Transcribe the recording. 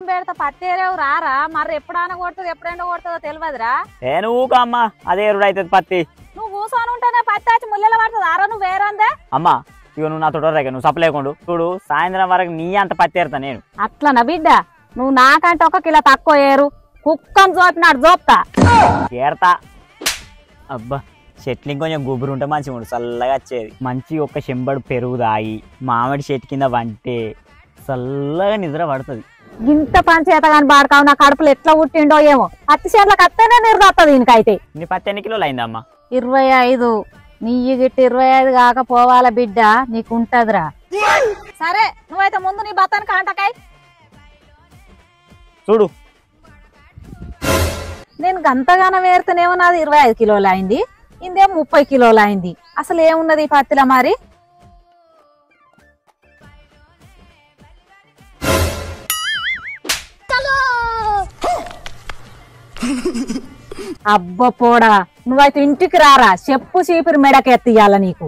పెడతా పత్తేరేవు రారా మరి ఎప్పుడైనా కొడుతుంది ఎప్పుడైనా కొడుతుందో తెలియదురా. నువ్వు అమ్మా అదే ఎరుడు అవుతుంది పత్తి. నువ్వు కూర్చొని ఉంటేనే పత్తి వచ్చి ముల్లెల పడుతుంది ఆరా నువ్వు వేరందే. అమ్మా ఇక నువ్వు నా తోటరేక నువ్వు సప్పలేకుండా చూడు సాయంత్రం వరకు నీ అంత పత్తి ఏరుతా నేను. అట్లనా బిడ్డ నువ్వు నాకంటే 1 కిలో తక్కువ ఏరు కుక్కను చూపినాడు చూపుతా ఏరతా. అబ్బా చెట్లు ఇంకొంచెం గుబురు ఉంటే మంచిగా ఉండు చల్లగా వచ్చేది. మంచి ఒక చెంబడు పెరుగు తాగి మామిడి చెట్టు కింద వంటే చల్లగా నిద్ర పడుతుంది. ఇంత పంచేత కాని బాడకావు నా కడుపులు ఎట్లా పుట్టిండో ఏమో. పత్తి చేనులకు అత్తనే నిర్దత్తది దీనికైతే. నీ పత్తి ఎన్ని కిలోలు అయిందమ్మా? 25. నీయి గిట్టి 25 కాకపోవాల బిడ్డ నీకుంటదిరా. సరే నువ్వైతే ముందు నీ బత్తానికి కాంటకాయ్ చూడు. నేను గంతగానం వేరుతనేమో నాది 25 కిలోలు అయింది, ఇందేమో 30 కిలోలు అయింది. అసలు ఏమున్నది ఈ పత్తిలో మరి? అబ్బ పోడా నువ్వైతే ఇంటికి రారా చెప్పు చీపిరి మెడకెత్తియాల నీకు.